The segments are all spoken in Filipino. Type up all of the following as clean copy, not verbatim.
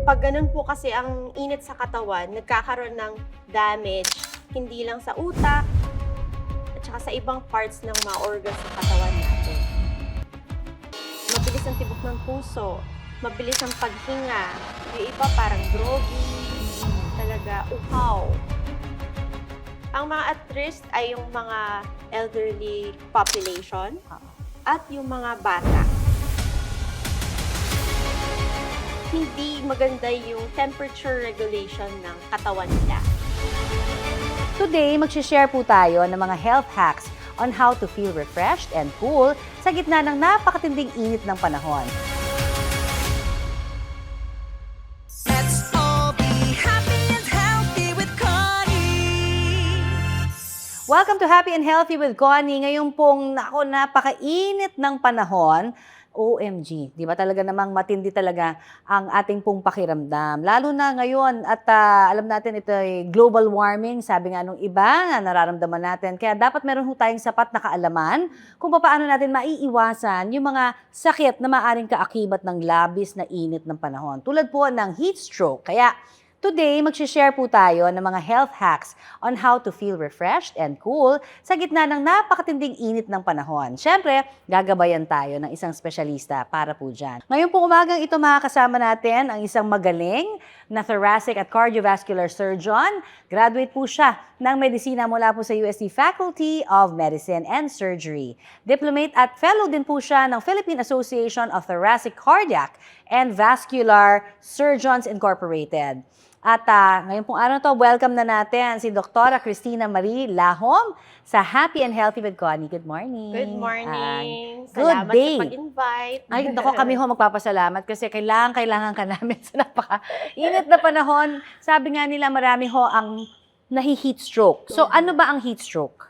Pag ganun po kasi ang init sa katawan, nagkakaroon ng damage, hindi lang sa utak, at saka sa ibang parts ng mga organs sa katawan natin. Mabilis ang tibok ng puso, mabilis ang paghinga, yung iba parang groggy, talaga uhaw. Ang mga at risk ay yung mga elderly population at yung mga bata. Hindi maganda yung temperature regulation ng katawan nila. Today, mag-share po tayo ng mga health hacks on how to feel refreshed and cool sa gitna ng napakatinding init ng panahon. Let's all be happy and healthy with Connie. Welcome to Happy and Healthy with Connie. Ngayon pong napakainit ng panahon. OMG, di ba talaga namang matindi talaga ang ating pong pakiramdam. Lalo na ngayon at alam natin ito ay global warming, sabi nga nung iba na nararamdaman natin. Kaya dapat meron tayong sapat na kaalaman kung paano natin maiiwasan yung mga sakit na maaaring kaakibat ng labis na init ng panahon. Tulad po ng heat stroke. Kaya today, mag-share po tayo ng mga health hacks on how to feel refreshed and cool sa gitna ng napakatinding init ng panahon. Siyempre, gagabayan tayo ng isang espesyalista para po dyan. Ngayon po umagang ito makakasama natin ang isang magaling na thoracic at cardiovascular surgeon. Graduate po siya ng medisina mula po sa UST Faculty of Medicine and Surgery. Diplomate at fellow din po siya ng Philippine Association of Thoracic Cardiac and Vascular Surgeons Incorporated. At ngayon pong araw to, welcome na natin si Dr. Cristina Marie Lahom sa Happy and Healthy with Connie. Good morning. Good morning. Good Salamat day. sa pag-invite. Ay, nako kami ho magpapasalamat kasi kailangan ka namin sa napaka-init na panahon. Sabi nga nila marami ho ang nahi-heat stroke. So ano ba ang heat stroke?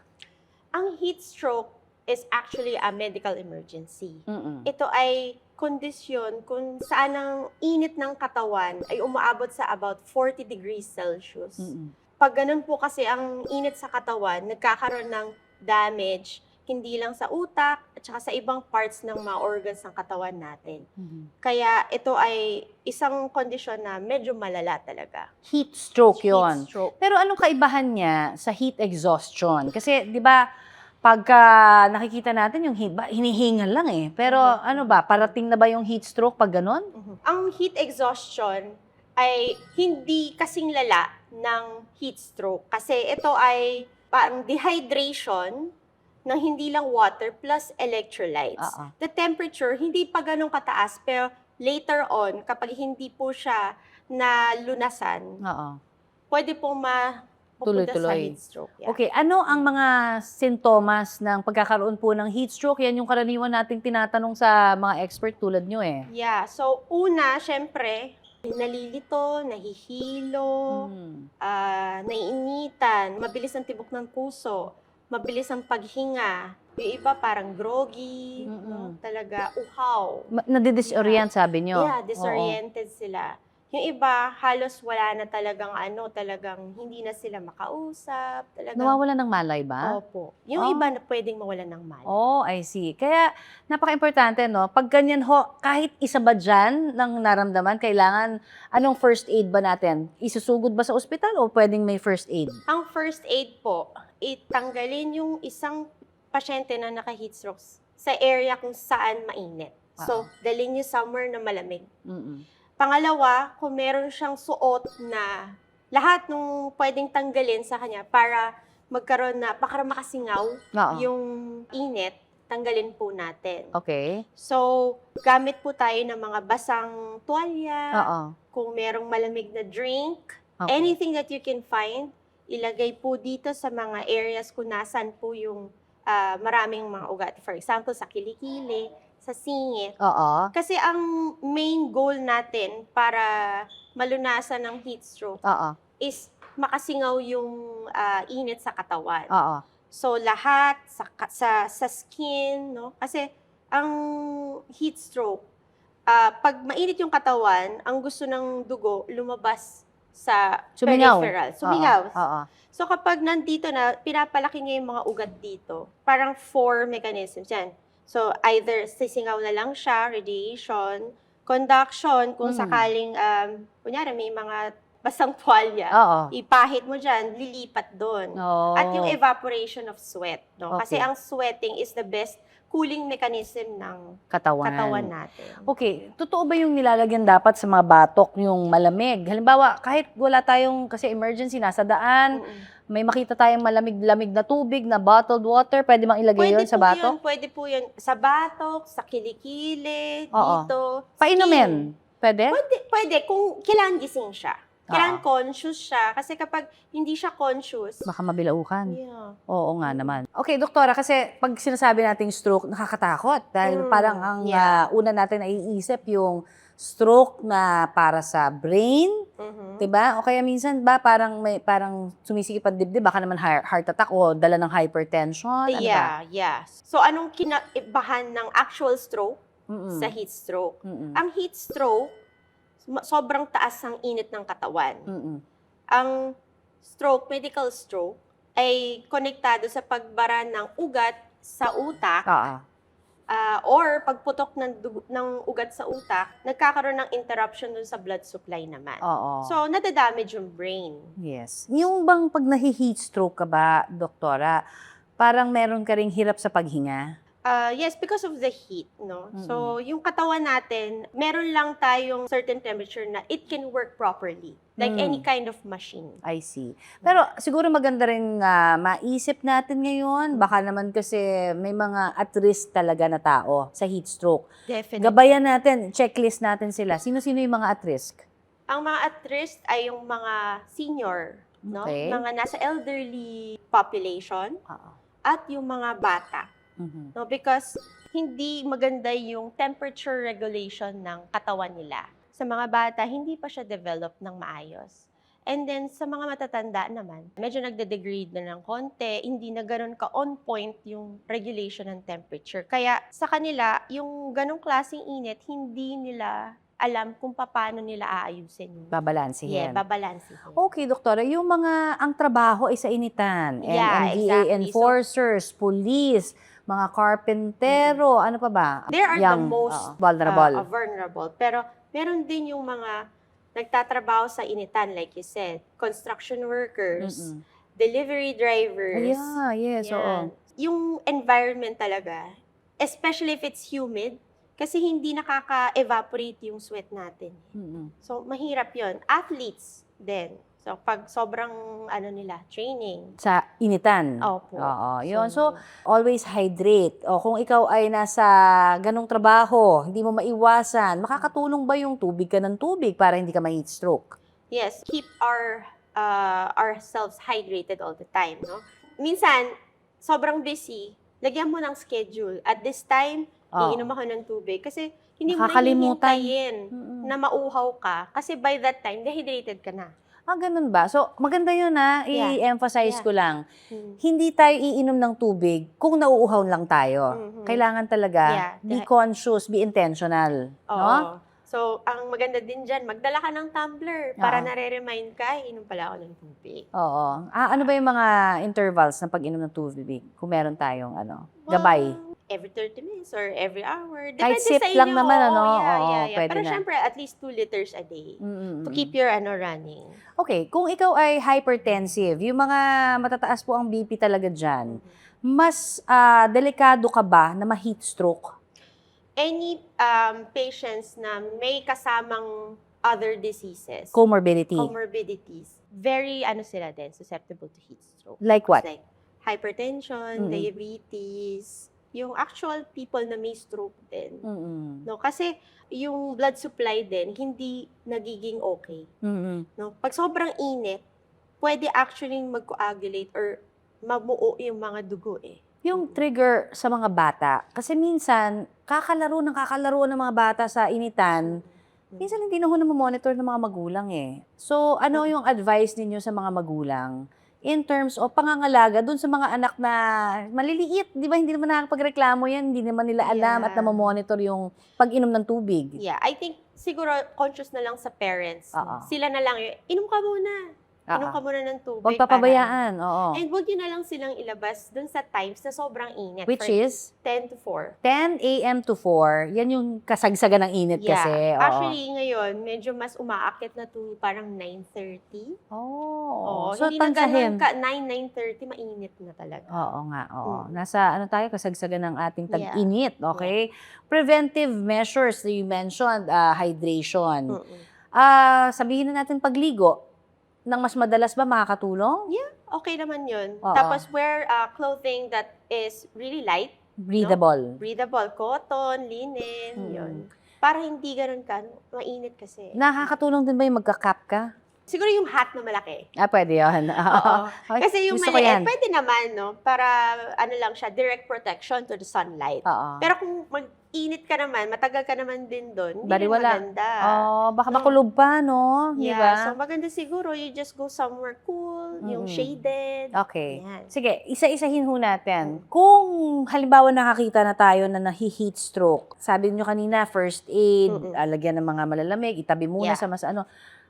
Ang heat stroke is actually a medical emergency. Mm-mm. Ito ay kondisyon kung saan ang init ng katawan ay umaabot sa about 40 degrees Celsius. Mm-mm. Pag ganun po kasi ang init sa katawan, nagkakaroon ng damage, hindi lang sa utak at saka sa ibang parts ng mga organs ng katawan natin. Mhm. Kaya ito ay isang kondisyon na medyo malala talaga. Heat stroke Heat yon. stroke. Pero anong kaibahan niya sa heat exhaustion? Kasi 'di ba pagka nakikita natin yung heat, hinihingal lang eh. Pero ano ba, parating na ba yung heat stroke pag ganon? Ang heat exhaustion ay hindi kasing lala ng heat stroke. Kasi ito ay parang dehydration ng hindi lang water plus electrolytes. The temperature, hindi pa ganun kataas, pero later on, kapag hindi po siya nalunasan, Oo. pwede pong mapupunta sa Tuloy-tuloy. heat stroke. Yeah. Okay, ano ang mga sintomas ng pagkakaroon po ng heat stroke? Yan yung karaniwan nating tinatanong sa mga expert tulad nyo eh. Yeah. So, una, syempre, nalilito, nahihilo, naiinitan, mabilis ang tibok ng puso, mabilis ang paghinga. Yung iba parang groggy, no? Talaga uhaw. Nadidisorient sabi nyo? Yeah, disoriented sila. Yung iba, halos wala na talagang talagang hindi na sila makausap. Talagang, Nawawala ng malay ba? Opo. Yung iba na pwedeng mawalan ng malay. Oh, I see. Kaya napaka-importante, no? Pag ganyan ho, kahit isa ba dyan ng naramdaman, kailangan, anong first aid ba natin? Isusugod ba sa ospital o pwedeng may first aid? Ang first aid po, itanggalin yung isang pasyente na naka-heat stroke sa area kung saan mainit. So, dalhin niyo somewhere na malamig. Mm-mm. Pangalawa, kung meron siyang suot na lahat nung pwedeng tanggalin sa kanya para magkaroon na, para makasingaw yung init, tanggalin po natin. Okay. So, gamit po tayo ng mga basang tuwalya, Oo. kung merong malamig na drink, Okay. anything that you can find, ilagay po dito sa mga areas kung nasan po yung maraming mga ugat. For example, sa kilikili, sa singit. Oo. Kasi ang main goal natin para malunasan ng heat stroke Oo. is makasingaw yung init sa katawan. Oo. So lahat sa skin, no? Kasi ang heat stroke, pag mainit yung katawan, ang gusto ng dugo lumabas sa Sumingaw. peripheral. Sumingaw. Oo. So kapag nandito na, pinapalaki niya yung mga ugat dito. Parang 4 mechanisms yan. So either sisingaw na lang siya, radiation, conduction, kung Mm. sakaling, kunyari may mga basang tuwalya, Oo. ipahid mo dyan, lilipat doon. Oo. At yung evaporation of sweat, no? Kasi Okay. ang sweating is the best cooling mechanism ng Katawan. katawan natin. Okay, totoo ba yung nilalagyan dapat sa mga batok yung malamig? Halimbawa, kahit wala tayong, kasi emergency, nasa daan, may makita tayong malamig-lamig na tubig, na bottled water, pwede bang ilagay yun sa batok? Pwede po yun. Sa batok, sa kilikili, Oo. dito. Painumin? Pwede? Pwede kung kailangan gising siya. Kailangan Oo. conscious siya. Kasi kapag hindi siya conscious, Baka mabilaukan. yeah. Oo nga naman. Okay, doktora, kasi pag sinasabi nating stroke, nakakatakot. Dahil parang ang yeah. una natin naiisip yung stroke na para sa brain, Mhm. 'di ba? O kaya minsan ba parang sumisikip ang dibdib, baka naman heart attack o dala ng hypertension, ano ba? Yeah. So, anong kinaibahan ng actual stroke Mm-mm. sa heat stroke? Mm-mm. Ang heat stroke, sobrang taas ang init ng katawan. Mm-mm. Ang stroke, medical stroke, ay konektado sa pagbara ng ugat sa utak Oo. or pagputok ng ugat sa utak, nagkakaroon ng interruption dun sa blood supply naman. Oo. So, nadadamage yung brain. Yes. Yung bang pag nahi-heat stroke ka ba, doktora, parang meron ka ring hirap sa paghinga? Yes, because of the heat, no? So, yung katawan natin, meron lang tayong certain temperature na it can work properly. Like any kind of machine. I see. Pero siguro maganda rin maisip natin ngayon, baka naman kasi may mga at risk talaga na tao sa heat stroke. Definitely. Gabayan natin, checklist natin sila. Sino-sino yung mga at risk? Ang mga at risk ay yung mga senior, no? Okay. Mga nasa elderly population Oo. at yung mga bata. Mhm. No, because hindi maganda yung temperature regulation ng katawan nila. Sa mga bata, hindi pa siya develop ng maayos. And then, sa mga matatanda naman, medyo nagde-degrade na ng konti, hindi na ganun ka-on point yung regulation ng temperature. Kaya sa kanila, yung ganong klaseng init, hindi nila alam kung paano nila aayusin. Babalansihin. Babalansihin. Okay, doktora, yung ang trabaho ay sa initan. Yeah, MMDA exactly. enforcers, police, mga karpentero, ano pa ba? They are the Young, most vulnerable. vulnerable. Pero meron din yung mga nagtatrabaho sa initan, like you said, construction workers, Mm-mm. delivery drivers. Yeah, yes, oo. Yan. Yung environment talaga, especially if it's humid, kasi hindi nakaka-evaporate yung sweat natin. Mm-mm. So, mahirap yon. Athletes din. So, pag sobrang, training. Sa initan. Opo. Oo, yun. So, always hydrate. O kung ikaw ay nasa ganong trabaho, hindi mo maiwasan, makakatulong ba yung tubig ka ng tubig para hindi ka ma-heat stroke? Yes, keep ourselves hydrated all the time, no? Minsan, sobrang busy, lagyan mo ng schedule. At this time, iinom ako ng tubig. Kasi hindi mo Nakakalimutan. hihintayin na mauhaw ka. Kasi by that time, dehydrated ka na. Ganun ba? So, maganda yun i-emphasize ko lang. Hindi tayo iinom ng tubig kung nauuhaw lang tayo. Mhm. Kailangan talaga be conscious, be intentional. Oo. No? So, ang maganda din dyan, magdala ka ng tumbler para Oo. nare-remind ka, inom pala ako ng tubig. Oo. Ano ba yung mga intervals ng pag-inom ng tubig? Kung meron tayong gabay. Every 30 minutes or every hour. Kahit Depende sip sa inyo. lang naman, Oo, Oo, yeah. pwede Pero na. syempre, at least 2 liters a day Mm-mm. to keep your running. Okay, kung ikaw ay hypertensive, yung mga matataas po ang BP talaga dyan, mas delikado ka ba na ma-heat stroke? Any patients na may kasamang other diseases, comorbidities, very sila din, susceptible to heat stroke. Like what? Like hypertension, Mm-mm. diabetes, yung actual people na may stroke din. Mm-mm. No, kasi yung blood supply din hindi nagiging okay. Mm-mm. No, pag sobrang init, pwede actually mag-coagulate or mamuo yung mga dugo eh. Yung trigger sa mga bata, kasi minsan, kakalaro ng mga bata sa initan, minsan hindi na ho monitor ng mga magulang eh. So, ano yung advice ninyo sa mga magulang in terms of pangangalaga dun sa mga anak na maliliit, di ba? Hindi naman nakakapagreklamo yan, hindi naman nila alam at namamonitor yung pag-inom ng tubig. Yeah, I think siguro conscious na lang sa parents. Oo. Sila na lang, inom ka muna. Inom ka muna ng tubig. Huwag papabayaan, oo. And huwag nyo na lang silang ilabas dun sa times na sobrang init. Which For is 10 to 4. 10 a.m. to 4. Yan yung kasagsagan ng init kasi. Oo. Actually, ngayon, medyo mas umaakit na to parang 9:30. Oh. Oo, So, hindi na tansahin. ganun ka, 9:30, mainit na talaga. Oo nga, oo. Nasa ano tayo, kasagsagan ng ating Yeah. tag-init, okay? Preventive measures that you mentioned, hydration. Sabihin na natin pagligo, nang mas madalas ba makakatulong? Okay naman yun. Oo. Tapos wear clothing that is really light, Breathable. breathable, cotton, linen, yun. Para hindi ganun ka, mainit kasi. Nakakatulong din ba yung magka-cap ka? Siguro yung hat na malaki. Pwede yun. Oo. Ay, Kasi yung gusto ko maliit, yan. pwede naman, no? Para, ano lang siya, direct protection to the sunlight. Oo. Pero kung mag-init ka naman, matagal ka naman din doon, hindi rin Baliwala. maganda. Baka makulog pa, no? Di Yeah, ba? so maganda siguro, you just go somewhere cool, yung shaded. Okay. Yan. Sige, isa-isahin ho natin. Kung halimbawa nakakita na tayo na nahi-heat stroke, sabi niyo kanina, first aid, lagyan ng mga malalamig, itabi muna Yeah. sa mas ano.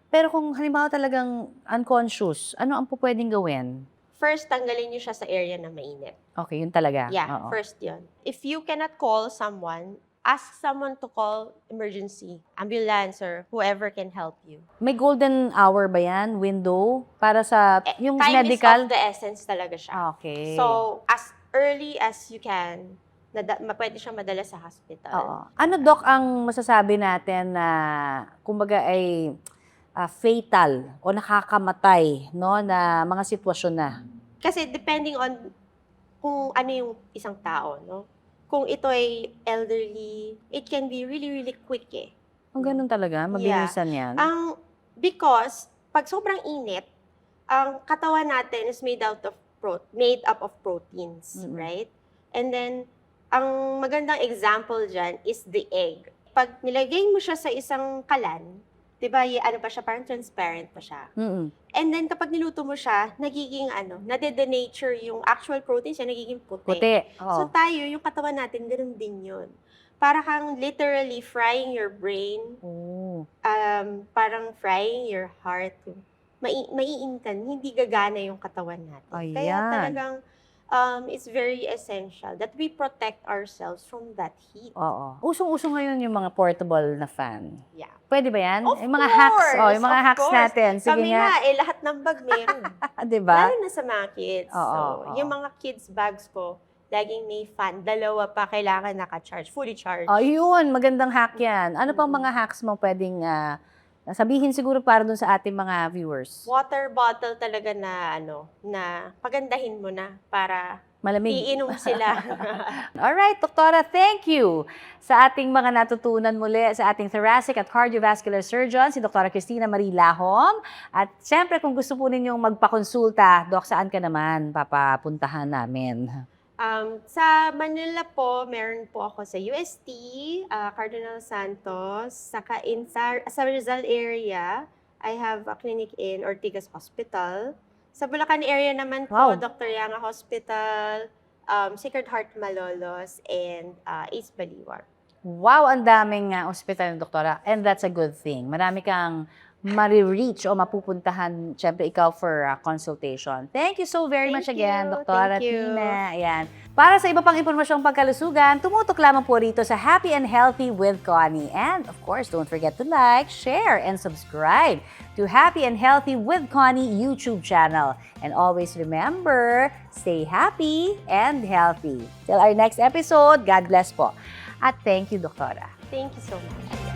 Pero kung halimbawa talagang unconscious, ano ang pwedeng gawin? First, tanggalin niyo siya sa area na mainit. Okay, yun talaga. Yeah, Oo. first yun. If you cannot call someone, ask someone to call emergency, ambulance, or whoever can help you. May golden hour ba yan? Window? Para sa yung Time medical? is of the essence talaga siya. Okay. So, as early as you can, pwede siyang madala sa hospital. Oo. Ano, Doc, ang masasabi natin na, kumbaga ay fatal o nakakamatay, no, na mga sitwasyon na? Kasi depending on kung ano yung isang tao, no? Kung ito ay elderly, it can be really, really quick eh. Ang ganun talaga? Mabilisan yan? Because pag sobrang init, ang katawan natin is made up of proteins, right? And then, ang magandang example dyan is the egg. Pag nilagay mo siya sa isang kalan, diba, ano pa siya, parang transparent pa siya. And then, kapag niluto mo siya, nagiging nade-denature yung actual proteins niya, nagiging puti. Puti. So tayo, yung katawan natin, ganun din yun. Para kang literally frying your brain, parang frying your heart. Maiintan, hindi gagana yung katawan natin. Kaya Ayan. talagang it's very essential that we protect ourselves from that heat. Oo. Usong-uso ngayon yung mga portable na fan. Yeah. Pwede ba yan? Of yung mga hacks. course, Yung mga of hacks course. natin. Sige Kami nga. lahat ng bag meron. Diba? Lalo na sa mga kids. Oo, oo. Yung mga kids bags ko, laging may fan. 2 pa kailangan naka-charge. Fully charged. Ayun, magandang hack yan. Ano pang mga hacks mo pwedeng sabihin siguro para dun sa ating mga viewers? Water bottle talaga na na pagandahin mo na para Malamig. iinom sila. Alright, Doktora, thank you sa ating mga natutunan muli sa ating thoracic at cardiovascular surgeon, si Doktora Cristina Marie Lahom. At syempre, kung gusto po ninyong magpakonsulta, Dok, saan ka naman papapuntahan namin? Sa Manila po, meron po ako sa UST, Cardinal Santos, saka sa Rizal area, I have a clinic in Ortigas Hospital. Sa Bulacan area naman po, Wow. Dr. Yanga Hospital, Sacred Heart Malolos, and Ace Baliwar. Wow, ang daming ospital ng doktora. And that's a good thing. Marami kang marireach o mapupuntahan, syempre ikaw for consultation. Thank you so very much Thank again, you. Doktora Thank you. Tina. Ayan. Para sa iba pang impormasyong pagkalusugan, tumutok lamang po rito sa Happy and Healthy with Connie. And of course, don't forget to like, share, and subscribe to Happy and Healthy with Connie YouTube channel. And always remember, stay happy and healthy. Till our next episode, God bless po. At thank you, Doktora. Thank you so much.